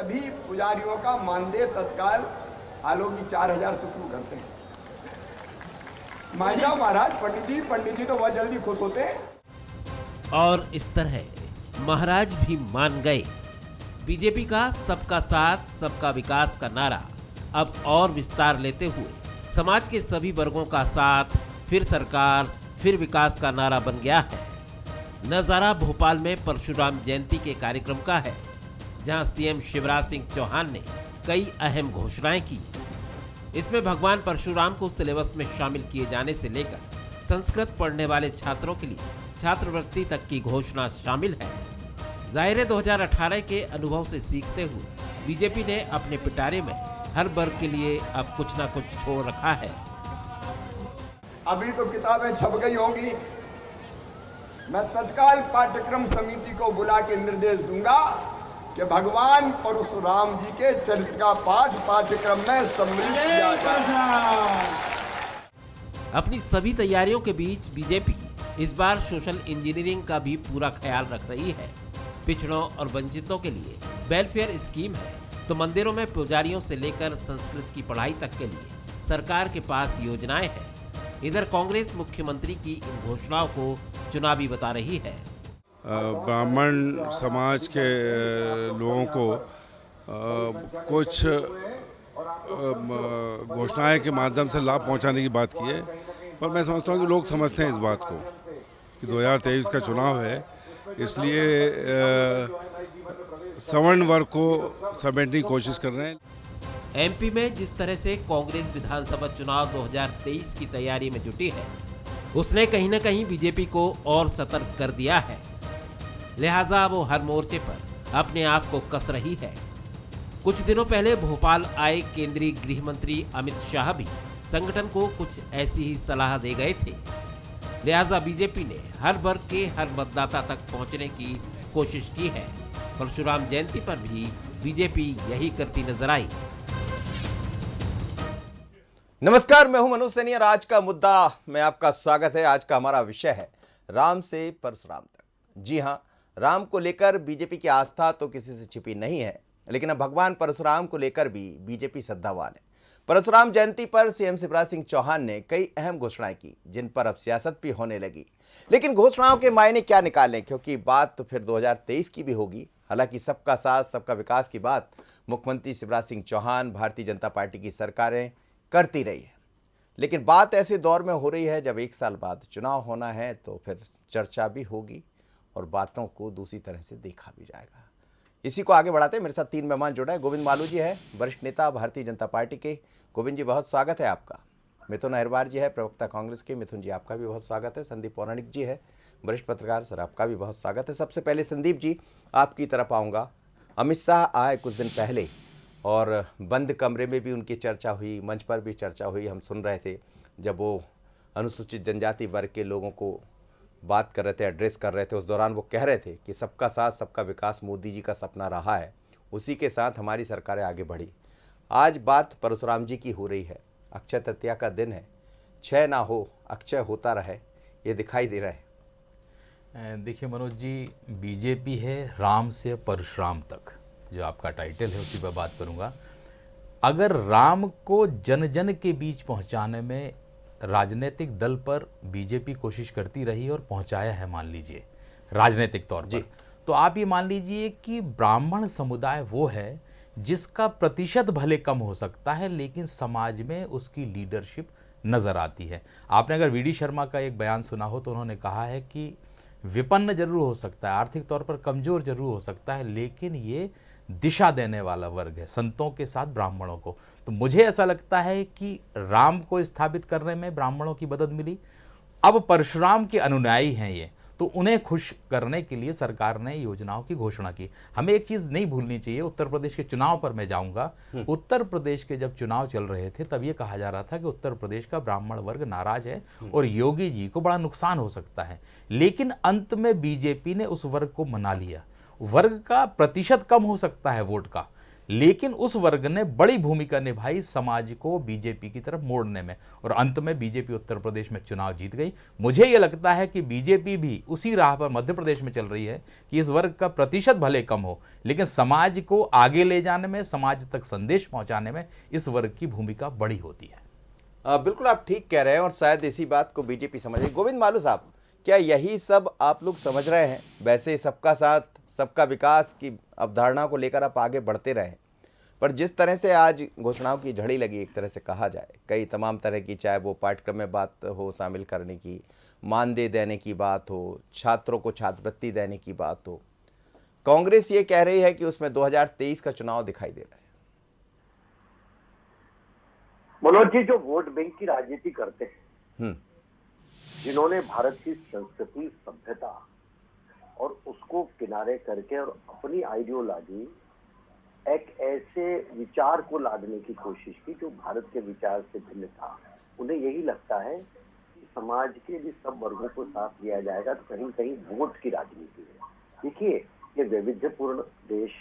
सभी पुजारियों का मानदेय तत्काल आलोक जी 4,000 से शुरू करते हैं। मान जाओ महाराज, पंडित जी तो बहुत जल्दी खुश होते हैं। और इस तरह महाराज भी मान गए। बीजेपी का सबका साथ सबका विकास का नारा अब और विस्तार लेते हुए समाज के सभी वर्गों का साथ, फिर सरकार, फिर विकास का नारा बन गया है। नजारा भोपाल में परशुराम जयंती के कार्यक्रम का है, जहां सीएम शिवराज सिंह चौहान ने कई अहम घोषणाएं की। इसमें भगवान परशुराम को सिलेबस में शामिल किए जाने से लेकर संस्कृत पढ़ने वाले छात्रों के लिए छात्रवृत्ति तक की घोषणा शामिल है। जाहिर है 2018 के अनुभव से सीखते हुए बीजेपी ने अपने पिटारे में हर वर्ग के लिए अब कुछ ना कुछ छोड़ रखा है। अभी तो किताबें छप गई होंगी, मैं तत्काल पाठ्यक्रम समिति को बुला के निर्देश दूंगा कि भगवान परशुराम जी के चरित्र का पाठ पाठ्यक्रम में सम्मिलित किया जाए। अपनी सभी तैयारियों के बीच बीजेपी इस बार सोशल इंजीनियरिंग का भी पूरा ख्याल रख रही है। पिछड़ों और वंचितों के लिए वेलफेयर स्कीम है, तो मंदिरों में पुजारियों से लेकर संस्कृत की पढ़ाई तक के लिए सरकार के पास योजनाएं हैं। इधर कांग्रेस मुख्यमंत्री की इन घोषणाओं को चुनावी बता रही है। ब्राह्मण समाज के लोगों को कुछ घोषणाएं के माध्यम से लाभ पहुंचाने की बात की है, पर मैं समझता हूं कि लोग समझते हैं इस बात को कि 2023 का चुनाव है, इसलिए सवर्ण वर्ग को समेटने की कोशिश कर रहे हैं। एमपी में जिस तरह से कांग्रेस विधानसभा चुनाव 2023 की तैयारी में जुटी है, उसने कहीं न कहीं बीजेपी को और सतर्क कर दिया है। लिहाजा वो हर मोर्चे पर अपने आप को कस रही है। कुछ दिनों पहले भोपाल आए केंद्रीय गृह मंत्री अमित शाह भी संगठन को कुछ ऐसी ही सलाह दे गए थे। लिहाजा बीजेपी ने हर वर्ग के हर मतदाता तक पहुंचने की कोशिश की है। परशुराम जयंती पर भी बीजेपी यही करती नजर आई। नमस्कार, मैं हूं मनोज सैनी और आज का मुद्दा में आपका स्वागत है। आज का हमारा विषय है राम से परशुराम तक। जी हां, राम को लेकर बीजेपी की आस्था तो किसी से छिपी नहीं है, लेकिन अब भगवान परशुराम को लेकर भी बीजेपी श्रद्धावान है। परशुराम जयंती पर सीएम शिवराज सिंह चौहान ने कई अहम घोषणाएं की, जिन पर अब सियासत भी होने लगी। लेकिन घोषणाओं के मायने क्या निकालें, क्योंकि बात तो फिर 2023 की भी होगी। हालांकि सबका साथ सबका विकास की बात मुख्यमंत्री शिवराज सिंह चौहान, भारतीय जनता पार्टी की सरकारें करती रही है, लेकिन बात ऐसे दौर में हो रही है जब एक साल बाद चुनाव होना है, तो फिर चर्चा भी होगी और बातों को दूसरी तरह से देखा भी जाएगा। इसी को आगे बढ़ाते हैं, मेरे साथ 3 मेहमान जुड़े हैं। गोविंद मालू जी है, वरिष्ठ नेता भारतीय जनता पार्टी के। गोविंद जी, बहुत स्वागत है आपका। मिथुन अहिरवार जी है, प्रवक्ता कांग्रेस के। मिथुन जी, आपका भी बहुत स्वागत है। संदीप पौराणिक जी है, वरिष्ठ पत्रकार। सर, आपका भी बहुत स्वागत है। सबसे पहले संदीप जी, आपकी तरफ आऊँगा। अमित शाह आए कुछ दिन पहले और बंद कमरे में भी उनकी चर्चा हुई, मंच पर भी चर्चा हुई। हम सुन रहे थे जब वो अनुसूचित जनजाति वर्ग के लोगों को बात कर रहे थे, एड्रेस कर रहे थे, उस दौरान वो कह रहे थे कि सबका साथ सबका विकास मोदी जी का सपना रहा है, उसी के साथ हमारी सरकारें आगे बढ़ी। आज बात परशुराम जी की हो रही है। अक्षय तृतीया का दिन है, क्षय ना हो अक्षय होता रहे, ये दिखाई दे रहा है। देखिए मनोज जी, बीजेपी है राम से परशुराम तक, जो आपका टाइटल है उसी पर बात करूंगा। अगर राम को जन जन के बीच पहुंचाने में राजनीतिक दल पर बीजेपी कोशिश करती रही और पहुंचाया है, मान लीजिए राजनीतिक तौर पर, तो आप ये मान लीजिए कि ब्राह्मण समुदाय वो है जिसका प्रतिशत भले कम हो सकता है, लेकिन समाज में उसकी लीडरशिप नजर आती है। आपने अगर वी.डी. शर्मा का एक बयान सुना हो तो उन्होंने कहा है कि विपन्न जरूर हो सकता है, आर्थिक तौर पर कमजोर जरूर हो सकता है, लेकिन ये दिशा देने वाला वर्ग है, संतों के साथ ब्राह्मणों को। तो मुझे ऐसा लगता है कि राम को स्थापित करने में ब्राह्मणों की मदद मिली। अब परशुराम के अनुयायी हैं ये, तो उन्हें खुश करने के लिए सरकार ने योजनाओं की घोषणा की। हमें एक चीज नहीं भूलनी चाहिए, उत्तर प्रदेश के चुनाव पर मैं जाऊंगा। उत्तर प्रदेश के जब चुनाव चल रहे थे तब ये कहा जा रहा था कि उत्तर प्रदेश का ब्राह्मण वर्ग नाराज है और योगी जी को बड़ा नुकसान हो सकता है, लेकिन अंत में बीजेपी ने उस वर्ग को मना लिया। वर्ग का प्रतिशत कम हो सकता है वोट का, लेकिन उस वर्ग ने बड़ी भूमिका निभाई समाज को बीजेपी की तरफ मोड़ने में, और अंत में बीजेपी उत्तर प्रदेश में चुनाव जीत गई। मुझे यह लगता है कि बीजेपी भी उसी राह पर मध्य प्रदेश में चल रही है कि इस वर्ग का प्रतिशत भले कम हो, लेकिन समाज को आगे ले जाने में, समाज तक संदेश पहुंचाने में इस वर्ग की भूमिका बड़ी होती है। बिल्कुल आप ठीक कह रहे हैं, और शायद इसी बात को बीजेपी समझ रही है। गोविंद मालू साहब, क्या यही सब आप लोग समझ रहे हैं? वैसे सबका साथ सबका विकास की अवधारणा को लेकर आप आगे बढ़ते रहे, पर जिस तरह से आज घोषणाओं की झड़ी लगी, एक तरह से कहा जाए, कई तमाम तरह की, चाहे वो पाठ्यक्रम में बात हो शामिल करने की, मानदेय देने की बात हो, छात्रों को छात्रवृत्ति देने की बात हो, कांग्रेस ये कह रही है कि उसमें 2023 का चुनाव दिखाई दे रहा है। मनोज जी, जो वोट बैंक की राजनीति करते हैं, जिन्होंने भारत की संस्कृति, सभ्यता और उसको किनारे करके और अपनी आइडियोलॉजी, एक ऐसे विचार को लादने की कोशिश की जो भारत के विचार से भिन्न था, उन्हें यही लगता है कि समाज के भी सब वर्गों को साथ लिया जाएगा तो कहीं कहीं वोट की राजनीति है। देखिए, ये वैविध्यपूर्ण देश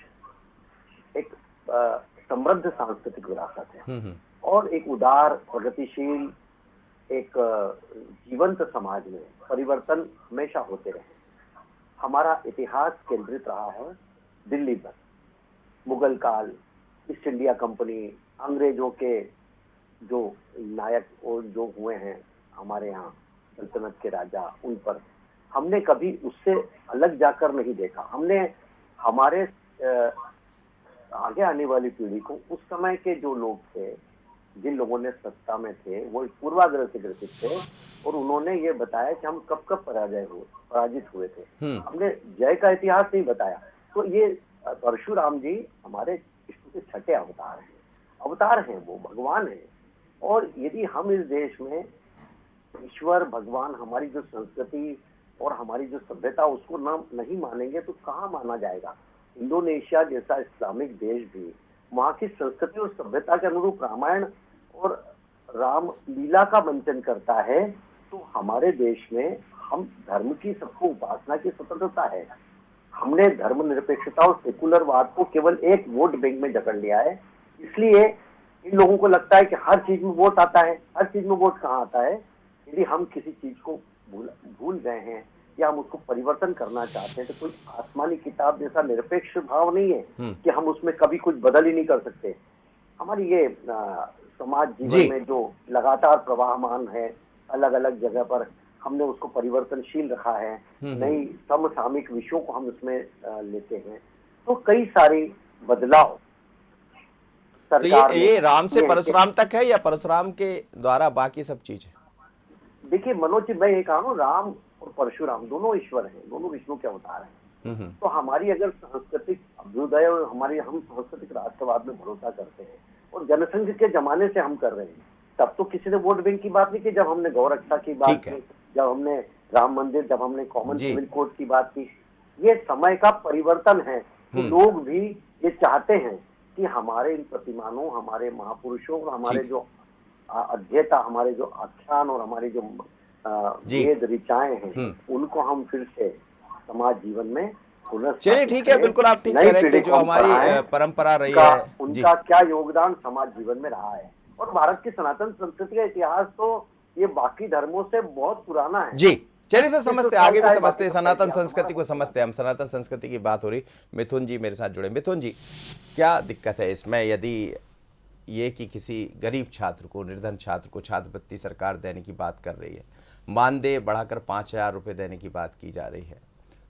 एक समृद्ध सांस्कृतिक विरासत है और एक उदार, प्रगतिशील, एक जीवंत समाज में परिवर्तन हमेशा होते रहे। हमारा इतिहास केंद्रित रहा है दिल्ली पर। मुगल काल, ईस्ट इंडिया कंपनी, अंग्रेजों के जो नायक और जो हुए हैं हमारे यहाँ सल्तनत के राजा, उन पर हमने कभी उससे अलग जाकर नहीं देखा। हमने हमारे आगे आने वाली पीढ़ी को उस समय के जो लोग थे, जिन लोगों ने सत्ता में थे, वो पूर्वाग्रह से ग्रसित थे और उन्होंने ये बताया कि हम कब कब पराजित हुए थे। हमने जय का इतिहास नहीं बताया। तो ये परशुराम जी हमारे विष्णु के छठे अवतार हैं, वो भगवान हैं। और यदि हम इस देश में ईश्वर, भगवान, हमारी जो संस्कृति और हमारी जो सभ्यता, उसको नहीं मानेंगे तो कहाँ माना जाएगा। इंडोनेशिया जैसा इस्लामिक देश भी वहाँ की संस्कृति और सभ्यता के अनुरूप रामायण और राम लीला का मंचन करता है। तो हमारे देश में हम धर्म की, सबको उपासना की स्वतंत्रता है। हमने धर्मनिरपेक्षता और सेकुलरवाद को केवल एक वोट बैंक में जकड़ लिया है। इसलिए इन लोगों को लगता है कि हर चीज में वोट आता है। हर चीज में वोट कहाँ आता है? यदि हम किसी चीज को भूल गए हैं या हम उसको परिवर्तन करना चाहते हैं, तो कोई आसमानी किताब जैसा निरपेक्ष भाव नहीं है कि हम उसमें कभी कुछ बदल ही नहीं कर सकते। हमारी ये समाज जीवन में जो लगातार प्रवाहमान है, अलग अलग जगह पर हमने उसको परिवर्तनशील रखा है। नई समसामयिक विषयों को हम उसमें लेते हैं, तो कई सारे बदलाव। तो ये राम से परशुराम तक है या परशुराम के द्वारा बाकी सब चीज है? देखिए मनोज जी, मैं ये कहा हूँ, राम और परशुराम दोनों ईश्वर हैं, दोनों विष्णु के अवतार हैं। तो हमारी अगर सांस्कृतिक अभ्युदय और हम सांस्कृतिक राष्ट्रवाद में भरोसा करते हैं और जनसंघ के जमाने से हम कर रहे हैं, तब तो किसी ने वोट बैंक की बात नहीं की। जब हमने गौरक्षा की बात की, जब हमने राम मंदिर, जब हमने कॉमन सिविल कोड की बात की, ये समय का परिवर्तन है। तो लोग भी ये चाहते हैं कि हमारे इन प्रतिमानों, हमारे महापुरुषों और हमारे जो अध्येता, हमारे जो आख्यान और हमारी जो वेद ऋचाएं हैं, उनको हम फिर से समाज जीवन में चलिए ठीक है, बिल्कुल आप ठीक कह रहे हैं कि जो हमारी परंपरा रही है, उनका क्या योगदान समाज जीवन में रहा है। और भारत की सनातन संस्कृति का इतिहास तो ये बाकी धर्मों से बहुत पुराना है। जी चलिए सर, समझते आगे भी समझते, सनातन संस्कृति को समझते। हम सनातन संस्कृति की बात हो रही। मिथुन जी मेरे साथ जुड़े। मिथुन जी, क्या दिक्कत है इसमें यदि ये कि किसी गरीब छात्र को, निर्धन छात्र को छात्रवृत्ति सरकार देने की बात कर रही है, मानदेय बढ़ाकर 5,000 रुपये देने की बात की जा रही है,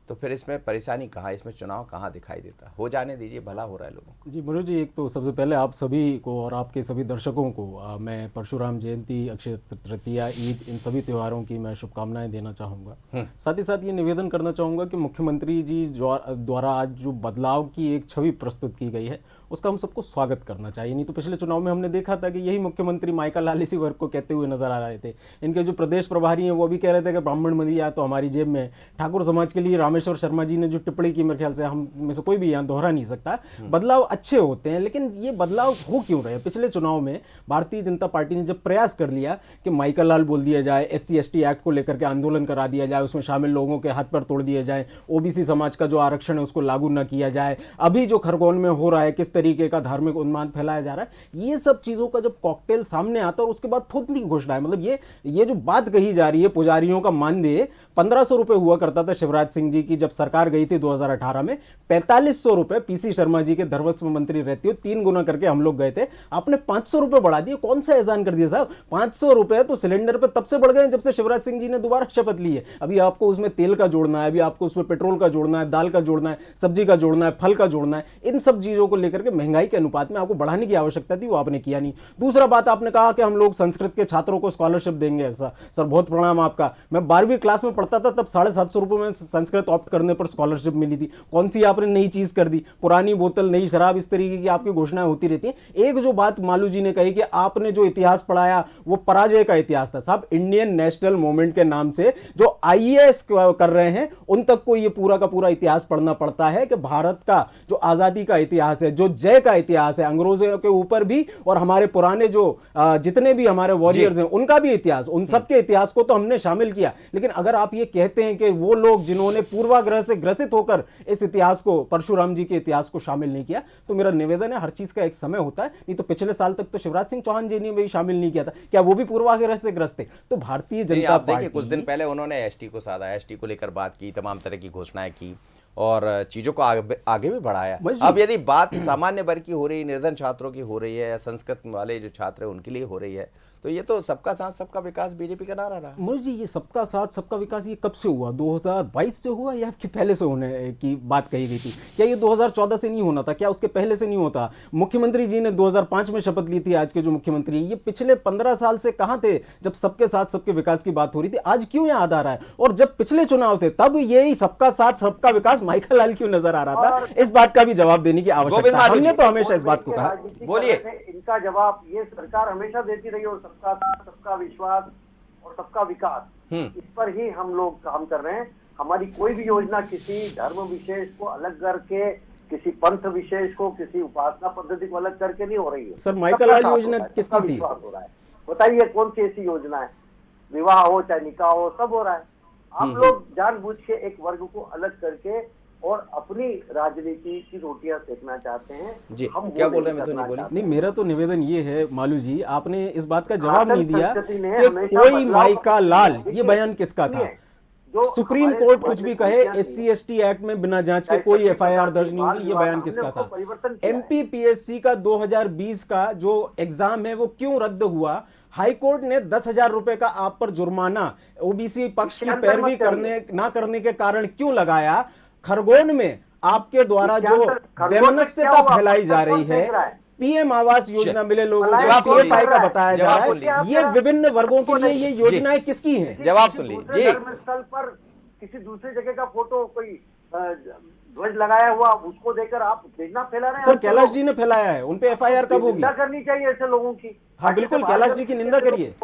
तो फिर इसमें परेशानी कहाँ, इसमें चुनाव कहाँ दिखाई देता? हो जाने दीजिए, भला हो रहा है लोगों को। जी मनोज जी, एक तो सबसे पहले आप सभी को और आपके सभी दर्शकों को मैं परशुराम जयंती, अक्षय तृतीया, ईद, इन सभी त्योहारों की मैं शुभकामनाएं देना चाहूँगा। साथ ही साथ ये निवेदन करना चाहूँगा कि मुख्यमंत्री जी द्वारा आज जो बदलाव की एक छवि प्रस्तुत की गई है, उसका हम सबको स्वागत करना चाहिए। नहीं तो पिछले चुनाव में हमने देखा था कि यही मुख्यमंत्री माइकल लाल इसी वर्ग को कहते हुए नजर आ रहे थे। इनके जो प्रदेश प्रभारी हैं वो भी कह रहे थे कि ब्राह्मण मंदी आया तो हमारी जेब में। ठाकुर समाज के लिए रामेश्वर शर्मा जी ने जो टिप्पणी की, मेरे ख्याल से हम में से कोई भी यहाँ दोहरा नहीं सकता। बदलाव अच्छे होते हैं, लेकिन ये बदलाव हो क्यों रहे? पिछले चुनाव में भारतीय जनता पार्टी ने जब प्रयास कर लिया कि माइकल लाल बोल दिया जाए, SC/ST एक्ट को लेकर के आंदोलन करा दिया जाए, उसमें शामिल लोगों के हाथ पर तोड़ दिए जाए, OBC समाज का जो आरक्षण है उसको लागू न किया जाए, अभी जो खरगोन में हो रहा है, किस तरीके का धार्मिक उन्माद फैलाया जा रहा है। ये सब चीजों का जब कॉकटेल सामने आता है और उसके बाद थोड़ी घोषणा है, मतलब ये जो बात कही जा रही है पुजारियों का मानदेय 1500 रुपए हुआ करता था शिवराज सिंह जी की जब सरकार गई थी 2018 में, 4500 रुपए पीसी शर्मा जी के धर्मस्व मंत्री रहते हो 3 गुना करके हम लोग गए थे, आपने 500 रुपए बढ़ा दिए। कौन सा एहसान कर दिया साहब? 500 रुपए तो सिलेंडर पे तब से बढ़ गए जब से शिवराज सिंह जी ने दोबारा शपथ ली है। अभी आपको उसमें तेल का जोड़ना है, अभी आपको उसमें पेट्रोल का जोड़ना है, दाल का जोड़ना है, सब्जी का जोड़ना है, फल का जोड़ना है। इन सब चीजों को लेकर के महंगाई के अनुपात में आपको बढ़ाने की आवश्यकता थी, वो आपने किया नहीं। दूसरा बात, आपने कहा कि हम लोग संस्कृत के छात्रों को स्कॉलरशिप देंगे। ऐसा सर, बहुत प्रणाम आपका। मैं 12वीं क्लास में पढ़ता था तब 750 रुपए में संस्कृत ऑप्ट करने पर स्कॉलरशिप मिली थी। कौन सी आपने नई चीज कर दी? पुरानी बोतल नई शराब, इस तरीके की आपकी घोषणाएं होती रहती हैं। एक जो बात मालू जी ने कही कि आपने जो इतिहास पढ़ाया वो पराजय का इतिहास था। साहब, इंडियन नेशनल मूवमेंट के नाम से जो आईएएस कर रहे हैं उन तक को ये पूरा का पूरा इतिहास पढ़ना पड़ता है कि भारत का जो आजादी का इतिहास है, जो जय का इतिहास है, अंग्रेजों के ऊपर भी और हमारे पुराने जो जितने भी हमारे वॉरियर्स हैं उनका भी इतिहास, उन सबके इतिहास को तो हमने शामिल किया। लेकिन अगर आप ये कहते हैं कि वो लोग जिन्होंने पूर्वाग्रह से ग्रसित होकर इस इतिहास को, परशुराम जी के इतिहास को शामिल नहीं किया, तो मेरा निवेदन है हर चीज का एक समय होता है। नहीं तो पिछले साल तक तो शिवराज सिंह चौहान जी ने भी शामिल नहीं किया था, क्या वो भी पूर्वाग्रह से ग्रस्त थे? तो भारतीय जनता पार्टी, कुछ दिन पहले उन्होंने एसटी को साधा, एसटी को लेकर बात की, तमाम तरह की घोषणाएं की और चीजों को आगे भी बढ़ाया। अब यदि बात सामान्य वर्ग की हो रही है, निर्धन छात्रों की हो रही है, या संस्कृत वाले जो छात्र हैं उनके लिए हो रही है, तो ये तो सबका साथ सबका विकास बीजेपी का नारा रहा। मनोज जी, ये सबका साथ सबका विकास ये कब से हुआ? 2022 से हुआ या कि पहले से होने की बात कही गई थी? क्या ये 2014 से नहीं होना था? क्या उसके पहले से नहीं होता? मुख्यमंत्री जी ने 2005 में शपथ ली थी, आज के जो मुख्यमंत्री, ये पिछले 15 साल से कहां थे जब सबके साथ सबके विकास की बात हो रही थी? आज क्यों याद आ रहा है? और जब पिछले चुनाव थे तब यही सबका साथ सबका विकास माइकल लाल क्यों नजर आ रहा था? इस बात का भी जवाब देने की आवश्यकता है। हमने तो हमेशा इस बात को कहा। बोलिए। इनका जवाब ये सरकार हमेशा देती रही, और सबका विश्वास और सबका विकास, इस पर ही हम लोग काम कर रहे हैं। हमारी कोई भी योजना किसी धर्म विशेष को अलग करके, किसी पंथ विशेष को, किसी उपासना पद्धति को अलग करके नहीं हो रही है। सर, माइकल लाल योजना किसकी थी? हो रहा है, बताइए कौन सी ऐसी योजना है? विवाह हो चाहे निकाह हो, सब हो रहा है। आप लोग जानबूझ के एक वर्ग को अलग करके और अपनी राजनीति की रोटियां सेकना चाहते हैं। जी, हम क्या बोल रहे हैं? मैं तो नहीं बोली। नहीं, मेरा तो निवेदन ये है मालू जी, आपने इस बात का जवाब नहीं दिया संस्कृति ने कि हमेशा कोई बदलाव माइका लाल, देखिए, ये बयान किसका था? जो सुप्रीम हमारे कोर्ट कुछ भी कहे, वर्ग की SC ST एक्ट में बिना जांच के कोई FIR दर्ज नहीं होगी, ये बयान किसका था? MPPSC का 2020 का जो एग्जाम है वो क्यों रद्द हुआ? हाईकोर्ट ने 10,000 रुपए का आप पर जुर्माना ओबीसी पक्ष की पैरवी ना करने के कारण क्यों लगाया? खरगोन में आपके द्वारा जो वैमनस्यता फैलाई जा रही है, PM आवास योजना मिले लोगों को, PFI का बताया जा रहा है, ये विभिन्न वर्गों के लिए ये योजनाएं किसकी हैं? जवाब सुन लीजिए। धर्मस्थल पर किसी दूसरी जगह का फोटो, कोई ध्वज लगाया हुआ, उसको देकर आप भेजना फैला रहे हैं। सर, कैलाश जी ने फैलाया है, उन पे FIR कब होगी? निंदा करनी चाहिए ऐसे लोगों की। हाँ बिल्कुल, कैलाश जी की निंदा करिए।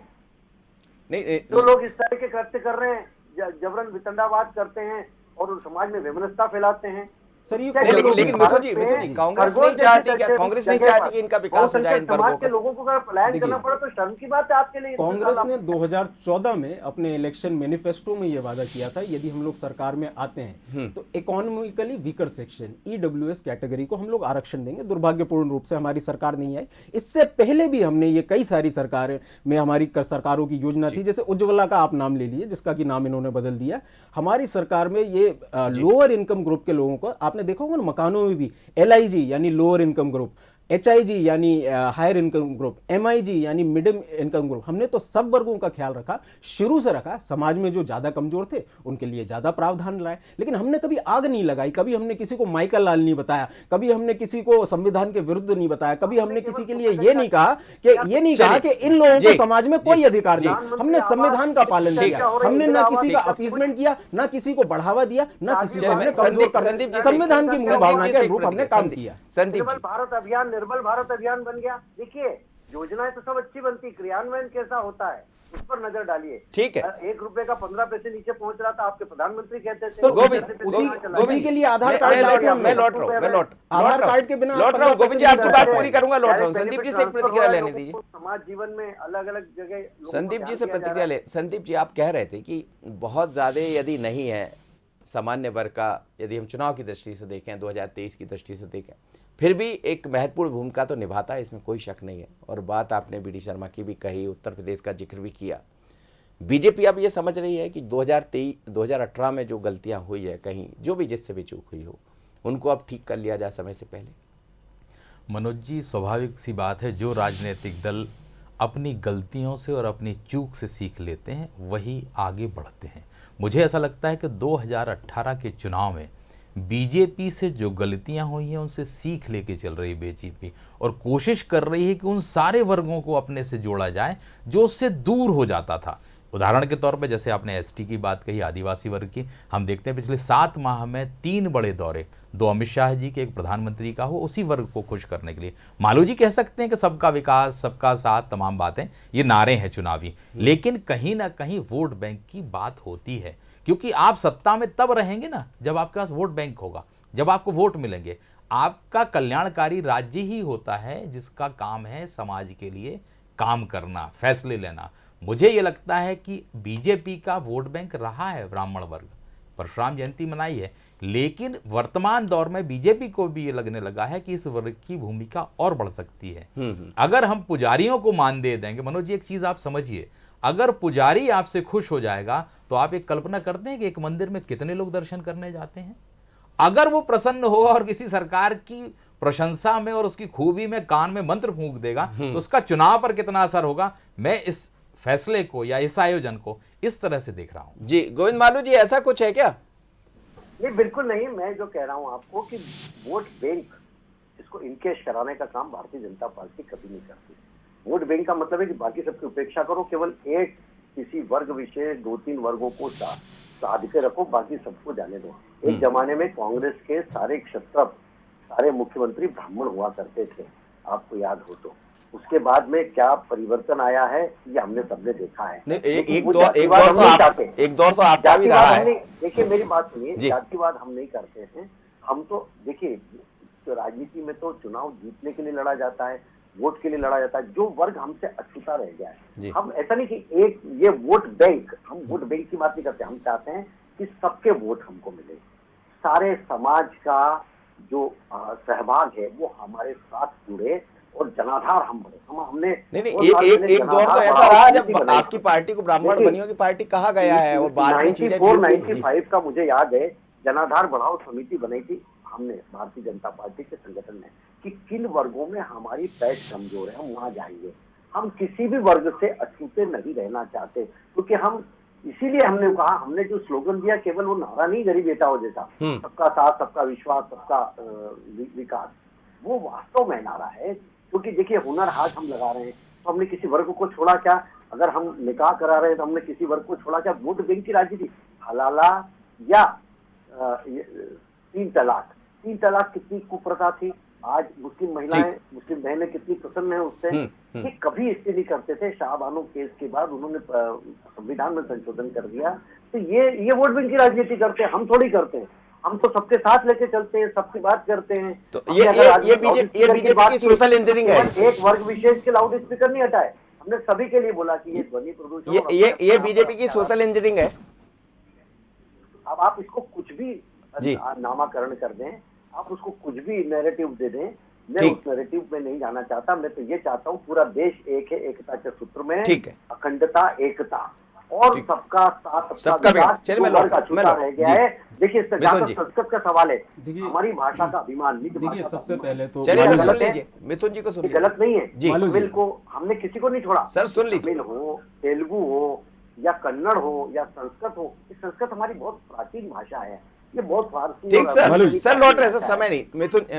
नहीं, जो लोग इस तरह के कृत्य कर रहे हैं, जबरन वितंडावाद करते हैं और समाज में विमनस्यता फैलाते हैं। सर, ये लेकिन मिथुन जी, कांग्रेस नहीं चाहती क्या? कांग्रेस नहीं चाहती कि इनका विकास हो जाए, इन वर्गों के लोगों को अगर पलायन करना पड़े तो शर्म की बात है आपके लिए। कांग्रेस ने 2014 में अपने इलेक्शन मैनिफेस्टो में यह वादा किया था, यदि हम लोग सरकार में आते हैं तो economically weaker section EWS category को हम लोग आरक्षण देंगे। दुर्भाग्यपूर्ण रूप से हमारी सरकार नहीं आई। इससे पहले भी हमने ये कई सारी सरकारें में हमारी सरकारों की योजना थी, जैसे उज्ज्वला का आप नाम ले लीजिए, जिसका कि नाम इन्होंने बदल दिया। हमारी सरकार में ये लोअर इनकम ग्रुप के लोगों को, आपने देखा होगा मकानों में भी LIG यानी लोअर इनकम ग्रुप, HIG यानी हायर इनकम ग्रुप, MIG यानी मिडिल इनकम ग्रुप, हमने तो सब वर्गों का ख्याल रखा, शुरू से रखा। समाज में जो ज्यादा कमजोर थे उनके लिए ज्यादा प्रावधान लाए, लेकिन हमने कभी आग नहीं लगाई, कभी हमने किसी को माइकल लाल नहीं बताया, कभी हमने किसी को संविधान के विरुद्ध नहीं बताया, कभी हमने किसी के लिए ये नहीं कहा कि इन लोगों को समाज में कोई अधिकार नहीं। हमने संविधान का पालन किया, हमने ना किसी का अपीसमेंट किया, ना किसी को बढ़ावा दिया, ना किसी को हमने कमजोर कर, संविधान की मूल भावना के अनुरूप हमने काम किया। भारत अभियान निर्मल भारत अभियान बन गया। देखिए, योजनाएं तो सब अच्छी बनती, क्रियान्वयन कैसा होता है उस पर नजर डालिए। ठीक है, 1 रुपए का 15 पैसे नीचे पहुंच रहा था, आपके प्रधानमंत्री कहते थे। सर, उसी के लिए आधार कार्ड लाए थे। मैं लौट रहा हूं, आधार कार्ड के बिना लौट रहा हूं। गोविंद जी, आपकी बात पूरी करूंगा, लौट रहा हूं। संदीप जी से एक प्रतिक्रिया लेने दीजिए। समाज जीवन में अलग अलग जगह संदीप जी से प्रतिक्रिया ले। संदीप जी, आप कह रहे थे कि बहुत ज्यादा यदि नहीं है सामान्य वर्ग का, यदि हम चुनाव की दृष्टि से देखें, 2023 की दृष्टि से देखें, फिर भी एक महत्वपूर्ण भूमिका तो निभाता है, इसमें कोई शक नहीं है। और बात आपने बी डी शर्मा की भी कही, उत्तर प्रदेश का जिक्र भी किया। बीजेपी अब ये समझ रही है कि 2018 में जो गलतियां हुई है, कहीं जो भी जिससे भी चूक हुई हो, उनको अब ठीक कर लिया जाए समय से पहले। मनोज जी, स्वाभाविक सी बात है, जो राजनीतिक दल अपनी गलतियों से और अपनी चूक से सीख लेते हैं वही आगे बढ़ते हैं। मुझे ऐसा लगता है कि 2018 के चुनाव में बीजेपी से जो गलतियां हुई हैं उनसे सीख लेके चल रही बीजेपी, और कोशिश कर रही है कि उन सारे वर्गों को अपने से जोड़ा जाए जो उससे दूर हो जाता था। उदाहरण के तौर पे जैसे आपने एसटी की बात कही, आदिवासी वर्ग की, हम देखते हैं पिछले 7 माह में 3 बड़े दौरे, 2 अमित शाह जी के, एक प्रधानमंत्री का हो, उसी वर्ग को खुश करने के लिए। मालू जी कह सकते हैं कि सबका विकास, सबका साथ, तमाम बातें, ये नारे हैं चुनावी, लेकिन कहीं ना कहीं वोट बैंक की बात होती है, क्योंकि आप सत्ता में तब रहेंगे ना जब आपके पास वोट बैंक होगा, जब आपको वोट मिलेंगे। आपका कल्याणकारी राज्य ही होता है जिसका काम है समाज के लिए काम करना, फैसले लेना। मुझे ये लगता है कि बीजेपी का वोट बैंक रहा है ब्राह्मण वर्ग, परशुराम जयंती मनाई है, लेकिन वर्तमान दौर में बीजेपी को भी ये लगने लगा है कि इस वर्ग की भूमिका और बढ़ सकती है। अगर हम पुजारियों को मान दे देंगे, मनोज जी एक चीज आप समझिए, अगर पुजारी आपसे खुश हो जाएगा तो आप एक कल्पना करते हैं कि एक मंदिर में कितने लोग दर्शन करने जाते हैं। अगर वो प्रसन्न होगा और किसी सरकार की प्रशंसा में और उसकी खूबी में कान में मंत्र फूंक देगा तो उसका चुनाव पर कितना असर होगा। मैं इस फैसले को या इस आयोजन को इस तरह से देख रहा हूं। जी गोविंद मालू जी, ऐसा कुछ है क्या? नहीं, बिल्कुल नहीं। मैं जो कह रहा हूं आपको कि वोट बैंक इसको इनकेश कराने का काम भारतीय जनता पार्टी कभी नहीं करती। वोट बैंक का मतलब है कि बाकी सबकी उपेक्षा करो, केवल एक किसी वर्ग विशेष 2-3 वर्गों को साध के रखो, बाकी सबको जाने दो। एक जमाने में कांग्रेस के सारे क्षत्रप, सारे मुख्यमंत्री ब्राह्मण हुआ करते थे, आपको याद हो तो। उसके बाद में क्या परिवर्तन आया है ये हमने सबने देखा है। एक दौर तो आपका भी रहा है। देखिए मेरी बात सुनिए, जातिवाद हम नहीं करते हैं। हम तो देखिए, तो राजनीति में तो चुनाव जीतने के लिए लड़ा जाता है, वोट के लिए लड़ा जाता है। जो वर्ग हमसे अछूता रह गया है, हम ऐसा नहीं कि एक ये वोट बैंक, हम वोट बैंक की बात नहीं करते। हम चाहते हैं कि सबके वोट हमको मिले, सारे समाज का जो सहभाग है वो हमारे साथ जुड़े और जनाधार हम बने। हमने एक दौर तो ऐसा रहा जब आपकी पार्टी को ब्राह्मण बनियों की पार्टी कहा गया है और बाद में 94-95 का मुझे याद है, जनाधार बढ़ाओ समिति बनाई थी हमने भारतीय जनता पार्टी के संगठन में, कि किन वर्गों में हमारी पैठ कमजोर है हम वहां जाएंगे। हम किसी भी वर्ग से अछूते नहीं रहना चाहते, क्योंकि हम इसीलिए हमने कहा, हमने जो स्लोगन दिया केवल वो नारा नहीं गरीब बेटा हो जैसा, सबका साथ, सबका विश्वास, सबका विकास, वो वास्तव में नारा है। क्योंकि देखिए हुनर हाथ हम लगा रहे हैं तो हमने किसी वर्ग को छोड़ा क्या? अगर हम निकाह करा रहे हैं तो हमने किसी वर्ग को छोड़ा क्या? वोट बैंक की राजनीति, हलाला या 3 तलाक कितनी कुप्रथा थी। आज मुस्लिम महिलाएं, मुस्लिम बहनें कितनी प्रसन्न है उससे। ये कभी इससे नहीं करते थे। शाहबानो केस के बाद उन्होंने संविधान में संशोधन कर दिया। तो ये वोट बैंक की राजनीति करते हैं, हम थोड़ी करते हैं। हम तो सबके साथ लेके चलते हैं, सबकी बात करते हैं। तो ये बीजेपी की सोशल इंजीनियरिंग है। एक वर्ग विशेष के लाउड स्पीकर नहीं हटाए, हमने सभी के लिए बोला कि ये ध्वनि प्रदूषण, ये बीजेपी की सोशल इंजीनियरिंग है। अब आप इसको कुछ भी नामाकरण कर दें, आप उसको कुछ भी नैरेटिव दे दें, मैं उस नैरेटिव में नहीं जाना चाहता। मैं तो ये चाहता हूँ पूरा देश एक है, एकता के सूत्र में, अखंडता, एकता और सबका साथ, सबका विकास। चलिए मैं रह गया है। देखिए संस्कृत का सवाल है, हमारी भाषा का अभिमान। देखिए सबसे पहले तो सुन लीजिए, मिथुन जी को सुन लीजिए। गलत नहीं है जी, तमिल को हमने किसी को नहीं छोड़ा सर, सुन लीजिए। तमिल हो, तेलुगु हो या कन्नड़ हो या संस्कृत हो, संस्कृत हमारी बहुत प्राचीन भाषा है, ये बहुत फारसी। ठीक सर लौट रहे सर, समय नहीं।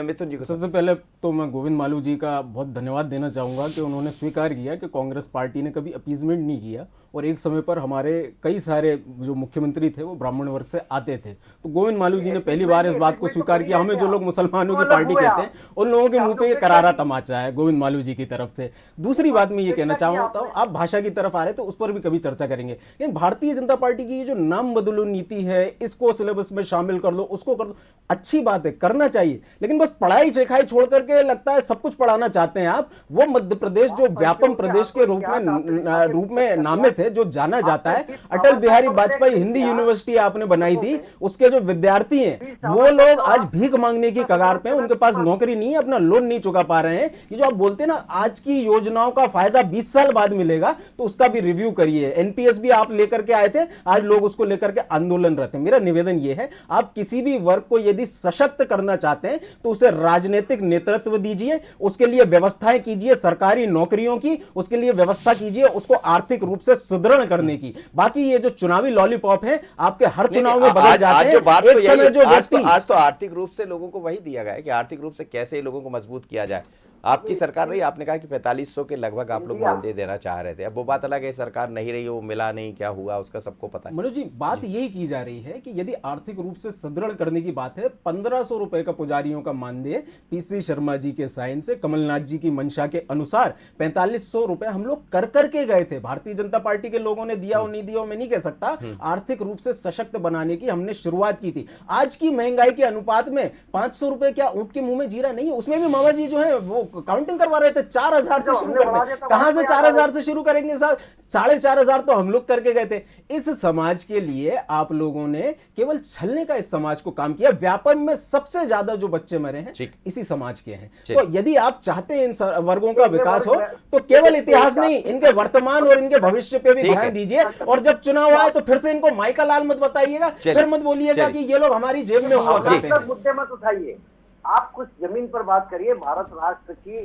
मिथुन जी को सबसे पहले तो मैं गोविंद मालू जी का बहुत धन्यवाद देना चाहूंगा कि उन्होंने स्वीकार किया कि कांग्रेस पार्टी ने कभी अपीजमेंट नहीं किया और एक समय पर हमारे कई सारे जो मुख्यमंत्री थे वो ब्राह्मण वर्ग से आते थे। तो गोविंद मालू जी ने पहली बार इस बात को स्वीकार किया। हमें जो लोग मुसलमानों की पार्टी कहते हैं उन लोगों के मुंह पे ये करारा तमाचा है गोविंद मालू जी की तरफ से। दूसरी बात मैं ये कहना चाहता हूँ, आप भाषा की तरफ आ रहे तो उस पर भी कभी चर्चा करेंगे, लेकिन भारतीय जनता पार्टी की जो नाम बदलो नीति है, इसको सिलेबस में शामिल शामिल कर दो, उसको कर दो। अच्छी बात है, करना चाहिए, लेकिन बस पढ़ाई लिखाई छोड़ करके लगता है सब कुछ पढ़ाना चाहते हैं आप। वो मध्य प्रदेश जो व्यापम प्रदेश के रूप में नामित है, जो जाना जाता है, अटल बिहारी वाजपेयी हिंदी यूनिवर्सिटी आपने बनाई थी, उसके जो विद्यार्थी हैं वो लोग आज भीख मांगने की कगार पे हैं, उनके पास नौकरी नहीं है, अपना लोन नहीं चुका पा रहे हैं। ये जो आप बोलते हैं ना आज की योजनाओं का फायदा 20 साल बाद मिलेगा, तो उसका भी रिव्यू करिए। एनपीएस भी आप लेकर के आए थे, आज लोग उसको लेकर के आंदोलनरत हैं। मेरा निवेदन ये है, आप किसी भी वर्ग को यदि सशक्त करना चाहते हैं तो उसे राजनीतिक नेतृत्व दीजिए, उसके लिए व्यवस्थाएं कीजिए सरकारी नौकरियों की, उसके लिए व्यवस्था कीजिए उसको आर्थिक रूप से सुदृढ़ करने की। बाकी ये जो चुनावी लॉलीपॉप है आपके हर चुनाव में बदल जाते हैं। एक समय जो व्यक्ति आज तो आर्थिक रूप से लोगों को वही दिया गया है कि आर्थिक रूप से कैसे लोगों को मजबूत किया जाए। आपकी सरकार रही, आपने कहा कि 4500 के लगभग आप लोग मानदेय देना चाह रहे थे। अब वो बात अलग है, सरकार नहीं रही, वो मिला नहीं, क्या हुआ उसका सबको पता है। मनोज जी, बात यही की जा रही है कि यदि आर्थिक रूप से सुदृढ़ करने की बात है, 1500 रुपए का पुजारियों का मानदेय पीसी शर्मा जी के साइन से कमलनाथ जी की मंशा के अनुसार 4500 रुपए हम लोग कर करके गए थे। भारतीय जनता पार्टी के लोगों ने दिया और नहीं दिया मैं नहीं कह सकता, आर्थिक रूप से सशक्त बनाने की हमने शुरुआत की थी। आज की महंगाई के अनुपात में 500 रुपए क्या ऊंट के मुंह में जीरा नहीं है। उसमें भी मामा जी जो है वो काउंटिंग करवा रहे थे, 4000 से शुरू करते, कहां से 4000 से शुरू करेंगे साहब? 4500 तो हम लोग करके गए थे। इस समाज के लिए आप लोगों ने केवल छलने का इस समाज को काम किया। व्यापम में सबसे ज्यादा जो बच्चे मरे हैं इसी समाज के हैं। तो यदि आप चाहते हैं इन वर्गों का विकास हो तो केवल इतिहास नहीं, इनके वर्तमान और इनके भविष्य पे भी ध्यान दीजिए। और जब चुनाव आए तो फिर से इनको माइका लाल मत बताइएगा, फिर मत बोलिएगा कि ये लोग हमारी जेब में हुआ करते हैं। मुद्दे मत उठाइए, आप कुछ जमीन पर बात करिए। भारत राष्ट्र की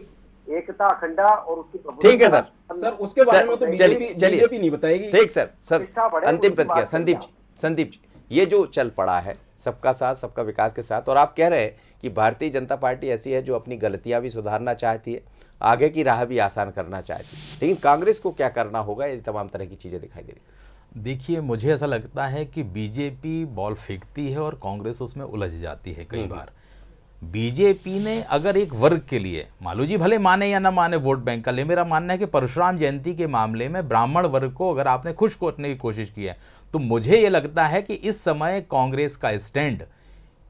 एकता, अखंडता और उसकी प्रभुत्व। ठीक है सर उसके बारे में तो बीजेपी नहीं बताएगी। ठीक सर अंतिम प्रतिक्रिया संदीप जी, ये जो चल पड़ा है सबका साथ सबका विकास के साथ, और आप कह रहे हैं कि भारतीय जनता पार्टी ऐसी है जो अपनी गलतियां भी सुधारना चाहती है, आगे की राह भी आसान करना चाहती है, लेकिन कांग्रेस को क्या करना होगा, ये तमाम तरह की चीजें दिखाई दे रही। देखिए, मुझे ऐसा लगता है कि बीजेपी बॉल फेंकती है और कांग्रेस उसमें उलझ जाती है कई बार। बीजेपी ने अगर एक वर्ग के लिए, मालू जी भले माने या ना माने वोट बैंक का, ले मेरा मानना है कि परशुराम जयंती के मामले में ब्राह्मण वर्ग को अगर आपने खुश करने की कोशिश की है, तो मुझे यह लगता है कि इस समय कांग्रेस का स्टैंड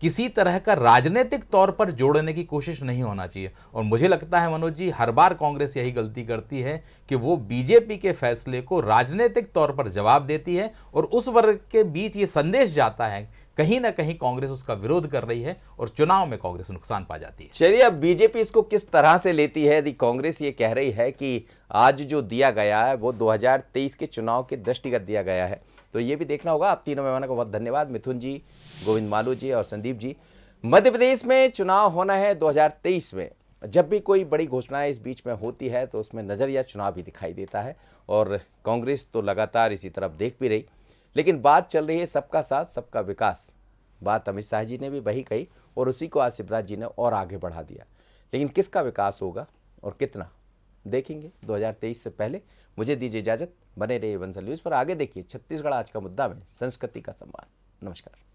किसी तरह का राजनीतिक तौर पर जोड़ने की कोशिश नहीं होना चाहिए। और मुझे लगता है मनोज जी, हर बार कांग्रेस यही गलती करती है कि वो बीजेपी के फैसले को राजनीतिक तौर पर जवाब देती है और उस वर्ग के बीच ये संदेश जाता है कहीं ना कहीं कांग्रेस उसका विरोध कर रही है और चुनाव में कांग्रेस नुकसान पा जाती है। चलिए, अब बीजेपी इसको किस तरह से लेती है। यदि कांग्रेस ये कह रही है कि आज जो दिया गया है वो 2023 के चुनाव के दृष्टिगत दिया गया है, तो ये भी देखना होगा। आप तीनों मेहमानों को बहुत धन्यवाद, मिथुन जी, गोविंद मालू जी और संदीप जी। मध्य प्रदेश में चुनाव होना है 2023 में। जब भी कोई बड़ी घोषणाएं इस बीच में होती है तो उसमें नजरिया चुनाव भी दिखाई देता है, और कांग्रेस तो लगातार इसी तरफ देख भी रही। लेकिन बात चल रही है सबका साथ सबका विकास। बात अमित शाह जी ने भी वही कही और उसी को आज शिवराज जी ने और आगे बढ़ा दिया। लेकिन किसका विकास होगा और कितना, देखेंगे 2023 से पहले। मुझे दीजिए इजाजत, बने रहिए वंसल न्यूज़ पर। आगे देखिए छत्तीसगढ़ आज का मुद्दा में संस्कृति का सम्मान। नमस्कार।